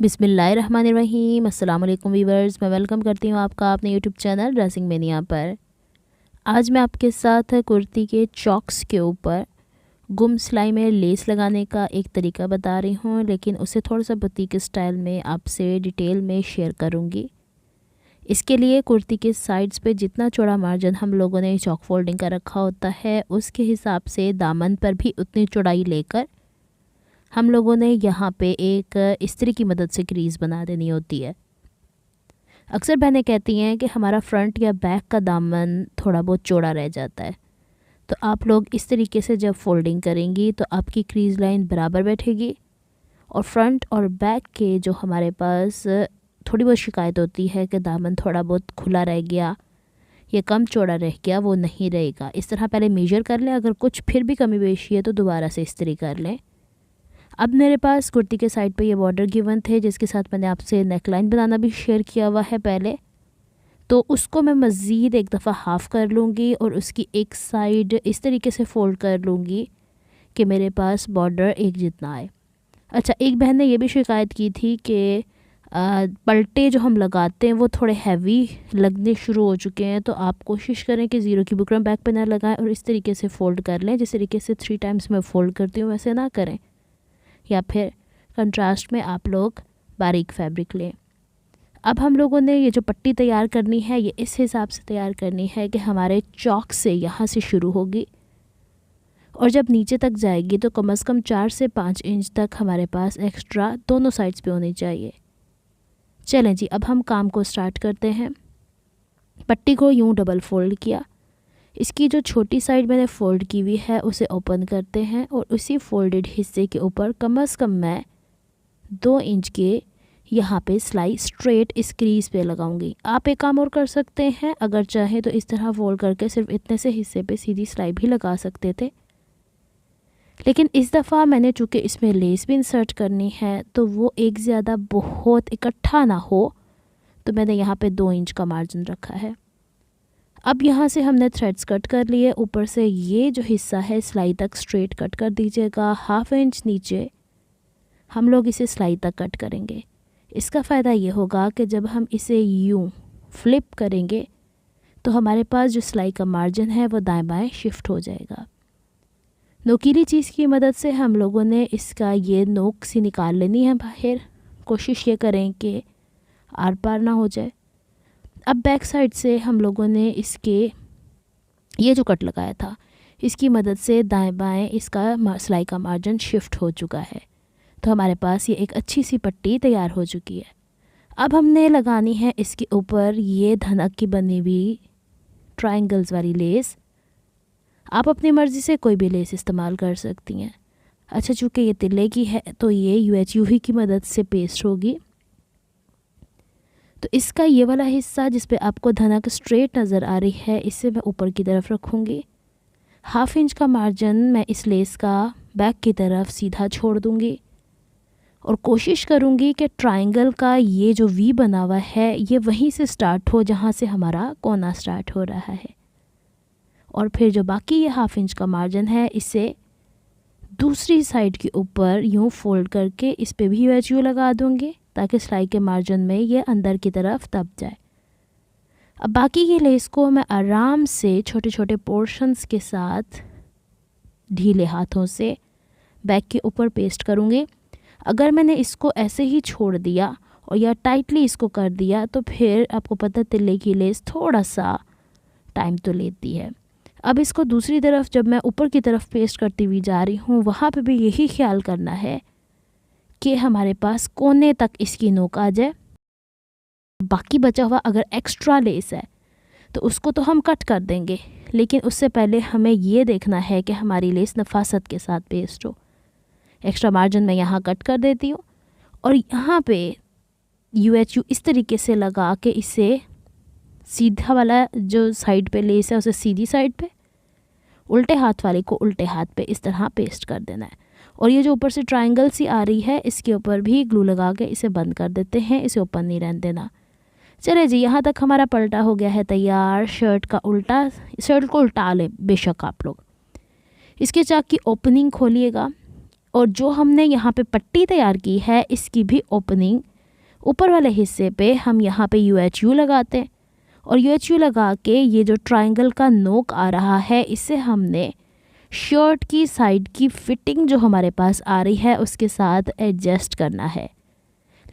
बिस्मिल्लाहिर्रहमानिर्रहीम। अस्सलाम वालेकुम वीवर्स, मैं वेलकम करती हूँ आपका अपने यूट्यूब चैनल ड्रेसिंग मेनिया पर। आज मैं आपके साथ कुर्ती के चॉक्स के ऊपर गुम सिलाई में लेस लगाने का एक तरीका बता रही हूँ, लेकिन उसे थोड़ा सा बुटीक स्टाइल में आपसे डिटेल में शेयर करूँगी। इसके लिए कुर्ती के साइड्स पे जितना चौड़ा मार्जिन हम लोगों ने चॉक फोल्डिंग का रखा होता है, उसके हिसाब से दामन पर भी उतनी चौड़ाई लेकर हम लोगों ने यहाँ पे एक इस्त्री की मदद से क्रीज़ बना देनी होती है। अक्सर बहनें कहती हैं कि हमारा फ्रंट या बैक का दामन थोड़ा बहुत चौड़ा रह जाता है, तो आप लोग इस तरीके से जब फोल्डिंग करेंगी तो आपकी क्रीज़ लाइन बराबर बैठेगी और फ्रंट और बैक के जो हमारे पास थोड़ी बहुत शिकायत होती है कि दामन थोड़ा बहुत खुला रह गया या कम चौड़ा रह गया, वो नहीं रहेगा। इस तरह पहले मेजर कर लें, अगर कुछ फिर भी कमी बेशी है तो दोबारा से इस्त्री कर लें। अब मेरे पास कुर्ती के साइड पे ये बॉर्डर गिवन थे, जिसके साथ मैंने आपसे नेकलाइन बनाना भी शेयर किया हुआ है पहले, तो उसको मैं मज़ीद एक दफ़ा हाफ़ कर लूँगी और उसकी एक साइड इस तरीके से फ़ोल्ड कर लूँगी कि मेरे पास बॉर्डर एक जितना आए। अच्छा, एक बहन ने ये भी शिकायत की थी कि पलटे जो हम लगाते हैं वो थोड़े हैवी लगने शुरू हो चुके हैं, तो आप कोशिश करें कि ज़ीरो की बुकरम बैक पे ना लगाएं और इस तरीके से फ़ोल्ड कर लें। जिस तरीके से 3 टाइम्स मैं फ़ोल्ड करती हूँ वैसे ना करें, या फिर कंट्रास्ट में आप लोग बारीक फैब्रिक लें। अब हम लोगों ने ये जो पट्टी तैयार करनी है ये इस हिसाब से तैयार करनी है कि हमारे चौक से यहाँ से शुरू होगी और जब नीचे तक जाएगी तो कम से कम 4 से 5 इंच तक हमारे पास एक्स्ट्रा दोनों साइड्स पे होनी चाहिए। चलें जी, अब हम काम को स्टार्ट करते हैं। पट्टी को यूँ डबल फोल्ड किया, इसकी जो छोटी साइड मैंने फ़ोल्ड की हुई है उसे ओपन करते हैं और उसी फोल्डेड हिस्से के ऊपर कम से कम मैं 2 इंच के यहाँ पे सिलाई स्ट्रेट इस क्रीज़ पे लगाऊंगी। आप एक काम और कर सकते हैं, अगर चाहे तो इस तरह फोल्ड करके सिर्फ इतने से हिस्से पे सीधी सिलाई भी लगा सकते थे, लेकिन इस दफ़ा मैंने चूँकि इसमें लेस भी इंसर्ट करनी है तो वो एक ज़्यादा बहुत इकट्ठा ना हो, तो मैंने यहाँ पे 2 इंच का मार्जिन रखा है। अब यहाँ से हमने थ्रेड्स कट कर लिए, ऊपर से ये जो हिस्सा है सिलाई तक स्ट्रेट कट कर दीजिएगा। 1/2 इंच नीचे हम लोग इसे सिलाई तक कट करेंगे। इसका फ़ायदा ये होगा कि जब हम इसे यूँ फ्लिप करेंगे तो हमारे पास जो सिलाई का मार्जिन है वो दाएं बाएं शिफ्ट हो जाएगा। नोकीली चीज़ की मदद से हम लोगों ने इसका ये नोक सी निकाल लेनी है बाहर। कोशिश ये करें कि आर पार ना हो जाए। अब बैक साइड से हम लोगों ने इसके ये जो कट लगाया था इसकी मदद से दाएं बाएं इसका सिलाई का मार्जिन शिफ्ट हो चुका है, तो हमारे पास ये एक अच्छी सी पट्टी तैयार हो चुकी है। अब हमने लगानी है इसके ऊपर ये धनक की बनी हुई ट्रायंगल्स वाली लेस। आप अपनी मर्ज़ी से कोई भी लेस इस्तेमाल कर सकती हैं। अच्छा, चूँकि ये तिल्ले की है तो ये UHUV की मदद से पेस्ट होगी, तो इसका ये वाला हिस्सा जिस पे आपको धनक स्ट्रेट नज़र आ रही है इसे मैं ऊपर की तरफ रखूँगी। 1/2 इंच का मार्जिन मैं इस लेस का बैक की तरफ सीधा छोड़ दूँगी और कोशिश करूँगी कि ट्रायंगल का ये जो वी बना हुआ है ये वहीं से स्टार्ट हो जहाँ से हमारा कोना स्टार्ट हो रहा है, और फिर जो बाकी ये 1/2 इंच का मार्जिन है इसे दूसरी साइड के ऊपर यूँ फोल्ड करके इस पे भी UHU लगा दूँगी ताकि सिलाई के मार्जिन में ये अंदर की तरफ दब जाए। अब बाकी की लेस को मैं आराम से छोटे छोटे पोर्शंस के साथ ढीले हाथों से बैक के ऊपर पेस्ट करूँगी। अगर मैंने इसको ऐसे ही छोड़ दिया और या टाइटली इसको कर दिया तो फिर आपको पता तिल्ले की लेस थोड़ा सा टाइम तो लेती है। अब इसको दूसरी तरफ जब मैं ऊपर की तरफ पेस्ट करती हुई जा रही हूँ वहाँ पे भी यही ख्याल करना है कि हमारे पास कोने तक इसकी नोक आ जाए। बाकी बचा हुआ अगर एक्स्ट्रा लेस है तो उसको तो हम कट कर देंगे, लेकिन उससे पहले हमें ये देखना है कि हमारी लेस नफासत के साथ पेस्ट हो। एक्स्ट्रा मार्जिन मैं यहाँ कट कर देती हूँ और यहाँ पे UHU इस तरीके से लगा के इसे सीधा वाला जो साइड पे लेस है उसे सीधी साइड पे, उल्टे हाथ वाले को उल्टे हाथ पे इस तरह पेस्ट कर देना है। और ये जो ऊपर से ट्रायंगल सी आ रही है इसके ऊपर भी ग्लू लगा के इसे बंद कर देते हैं, इसे ओपन नहीं रहने देना। चले जी, यहाँ तक हमारा पलटा हो गया है तैयार। शर्ट को उल्टा लें बेशक आप लोग। इसके चाक की ओपनिंग खोलिएगा और जो हमने यहाँ पे पट्टी तैयार की है इसकी भी ओपनिंग ऊपर वाले हिस्से पे हम यहाँ पे UHU लगाते हैं और UHU लगा के ये जो ट्रायंगल का नोक आ रहा है इससे हमने शर्ट की साइड की फिटिंग जो हमारे पास आ रही है उसके साथ एडजस्ट करना है।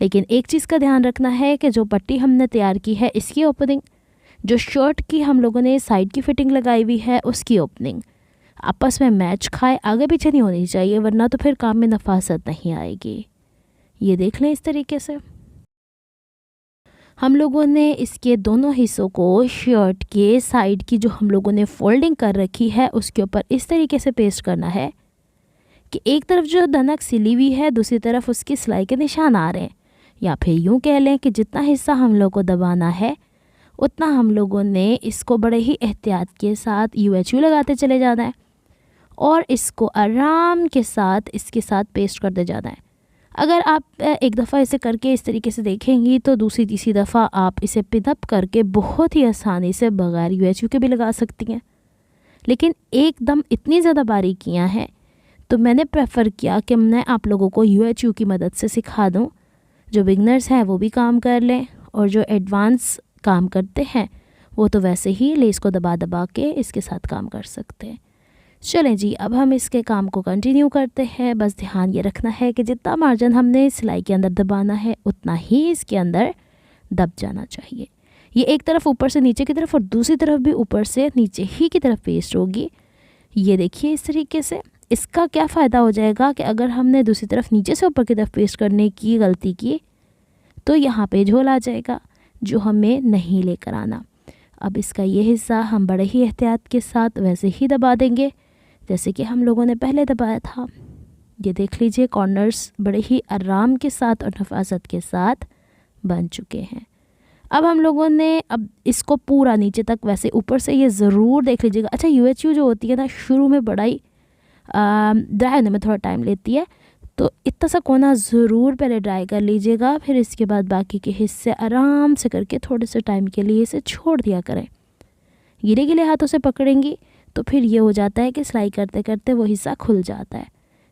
लेकिन एक चीज़ का ध्यान रखना है कि जो पट्टी हमने तैयार की है इसकी ओपनिंग, जो शर्ट की हम लोगों ने साइड की फिटिंग लगाई हुई है उसकी ओपनिंग आपस में मैच खाए, आगे पीछे नहीं होनी चाहिए, वरना तो फिर काम में नफासत नहीं आएगी। ये देख लें इस तरीके से हम लोगों ने इसके दोनों हिस्सों को शर्ट के साइड की जो हम लोगों ने फोल्डिंग कर रखी है उसके ऊपर इस तरीके से पेस्ट करना है कि एक तरफ जो दनक सिली हुई है दूसरी तरफ उसकी सिलाई के निशान आ रहे हैं, या फिर यूँ कह लें कि जितना हिस्सा हम लोग को दबाना है उतना हम लोगों ने इसको बड़े ही एहतियात के साथ UHU लगाते चले जाना है और इसको आराम के साथ इसके साथ पेस्ट करते जाना है। अगर आप एक दफ़ा इसे करके इस तरीके से देखेंगी तो दूसरी तीसरी दफ़ा आप इसे पिनअप करके बहुत ही आसानी से बगैर UHU के भी लगा सकती हैं। लेकिन एकदम इतनी ज़्यादा बारीकियाँ हैं तो मैंने प्रेफर किया कि मैं आप लोगों को UHU की मदद से सिखा दूँ। जो बिगनर्स हैं वो भी काम कर लें और जो एडवांस काम करते हैं वो तो वैसे ही लेस को दबा दबा के इसके साथ काम कर सकते हैं। चलें जी, अब हम इसके काम को कंटिन्यू करते हैं। बस ध्यान ये रखना है कि जितना मार्जिन हमने सिलाई के अंदर दबाना है उतना ही इसके अंदर दब जाना चाहिए। ये एक तरफ ऊपर से नीचे की तरफ और दूसरी तरफ भी ऊपर से नीचे ही की तरफ पेस्ट होगी। ये देखिए इस तरीके से। इसका क्या फ़ायदा हो जाएगा कि अगर हमने दूसरी तरफ नीचे से ऊपर की तरफ पेस्ट करने की गलती की तो यहाँ पे झोल आ जाएगा जो हमें नहीं लेकर आना। अब इसका ये हिस्सा हम बड़े ही एहतियात के साथ वैसे ही दबा देंगे जैसे कि हम लोगों ने पहले दबाया था। ये देख लीजिए कॉर्नर्स बड़े ही आराम के साथ और नफासत के साथ बन चुके हैं। अब हम लोगों ने अब इसको पूरा नीचे तक वैसे ऊपर से ये ज़रूर देख लीजिएगा। अच्छा, UHU जो होती है ना शुरू में बड़ा ही ड्राई होने में थोड़ा टाइम लेती है, तो इतना सा कोना ज़रूर पहले ड्राई कर लीजिएगा, फिर इसके बाद बाकी के हिस्से आराम से करके थोड़े से टाइम के लिए इसे छोड़ दिया करें। गिले गिले हाथों से पकड़ेंगी तो फिर ये हो जाता है कि सिलाई करते करते वो हिस्सा खुल जाता है।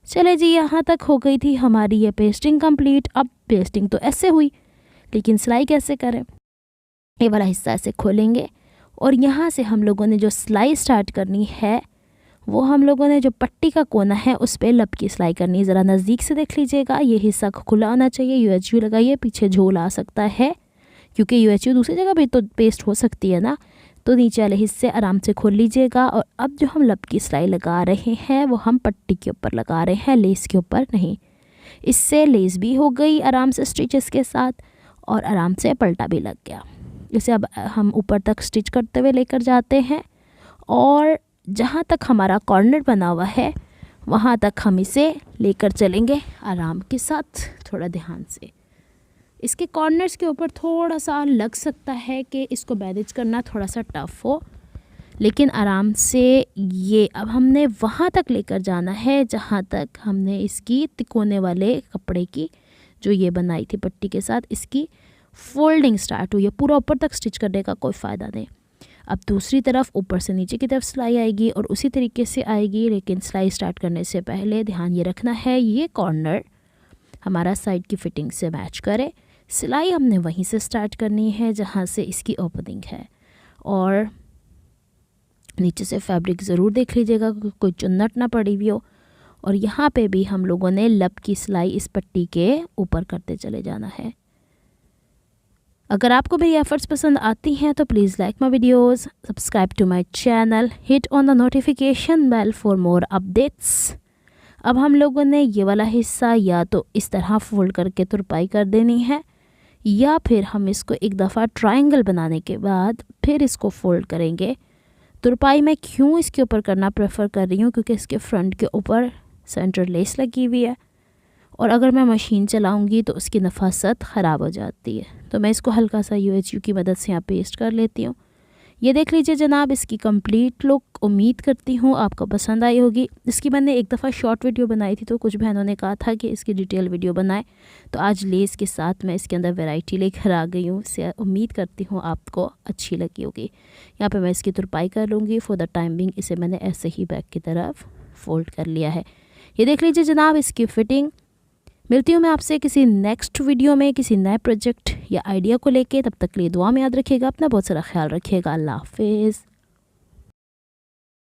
चले जी, यहाँ तक हो गई थी हमारी ये पेस्टिंग कंप्लीट। अब पेस्टिंग तो ऐसे हुई, लेकिन सिलाई कैसे करें? ये वाला हिस्सा ऐसे खोलेंगे और यहाँ से हम लोगों ने जो सिलाई स्टार्ट करनी है वो हम लोगों ने जो पट्टी का कोना है उस पर लब की सिलाई करनी है। ज़रा नज़दीक से देख लीजिएगा, ये हिस्सा खुला होना चाहिए। UHU लगाइए, पीछे झोल आ सकता है क्योंकि UHU दूसरी जगह भी तो पेस्ट हो सकती है ना। तो नीचे वाले हिस्से आराम से खोल लीजिएगा। और अब जो हम लब की सिलाई लगा रहे हैं वो हम पट्टी के ऊपर लगा रहे हैं, लेस के ऊपर नहीं। इससे लेस भी हो गई आराम से स्टिचेस के साथ और आराम से पलटा भी लग गया। इसे अब हम ऊपर तक स्टिच करते हुए लेकर जाते हैं और जहाँ तक हमारा कॉर्नर बना हुआ है वहाँ तक हम इसे लेकर चलेंगे आराम के साथ, थोड़ा ध्यान से। इसके कॉर्नर्स के ऊपर थोड़ा सा लग सकता है कि इसको मैनेज करना थोड़ा सा टफ़ हो, लेकिन आराम से ये अब हमने वहाँ तक लेकर जाना है जहाँ तक हमने इसकी तिकोने वाले कपड़े की जो ये बनाई थी पट्टी के साथ, इसकी फोल्डिंग स्टार्ट हुई है। पूरा ऊपर तक स्टिच करने का कोई फ़ायदा नहीं। अब दूसरी तरफ ऊपर से नीचे की तरफ सिलाई आएगी और उसी तरीके से आएगी, लेकिन सिलाई स्टार्ट करने से पहले ध्यान ये रखना है ये कॉर्नर हमारा साइड की फिटिंग से मैच करे। सिलाई हमने वहीं से स्टार्ट करनी है जहाँ से इसकी ओपनिंग है और नीचे से फैब्रिक ज़रूर देख लीजिएगा कोई चुन्नट ना पड़ी हुई हो। और यहाँ पे भी हम लोगों ने लब की सिलाई इस पट्टी के ऊपर करते चले जाना है। अगर आपको मेरी एफर्ट्स पसंद आती हैं तो please like my videos, subscribe to my channel, hit on the notification bell for more updates. अब हम लोगों ने ये वाला हिस्सा या तो इस तरह फोल्ड करके तुरपाई कर देनी है या फिर हम इसको एक दफ़ा ट्रायंगल बनाने के बाद फिर इसको फोल्ड करेंगे। तुरपाई मैं क्यों इसके ऊपर करना प्रेफर कर रही हूँ क्योंकि इसके फ्रंट के ऊपर सेंटर लेस लगी हुई है और अगर मैं मशीन चलाऊंगी तो उसकी नफासत ख़राब हो जाती है। तो मैं इसको हल्का सा UHU की मदद से यहाँ पेस्ट कर लेती हूँ। ये देख लीजिए जनाब इसकी कंप्लीट लुक। उम्मीद करती हूँ आपको पसंद आई होगी। इसकी मैंने एक दफ़ा शॉर्ट वीडियो बनाई थी तो कुछ बहनों ने कहा था कि इसकी डिटेल वीडियो बनाए, तो आज लेस के साथ मैं इसके अंदर वैरायटी लेकर आ गई हूँ। इससे उम्मीद करती हूँ आपको अच्छी लगी होगी। यहाँ पे मैं इसकी तुरपाई कर लूँगी। फॉर द टाइम बिंग इसे मैंने ऐसे ही बैक की तरफ फोल्ड कर लिया है। ये देख लीजिए जनाब इसकी फ़िटिंग मिलती हूँ मैं आपसे किसी नेक्स्ट वीडियो में किसी नए प्रोजेक्ट या आइडिया को लेके। तब तक के लिए दुआ में याद रखिएगा, अपना बहुत सारा ख्याल रखिएगा। अल्लाह हाफिज़।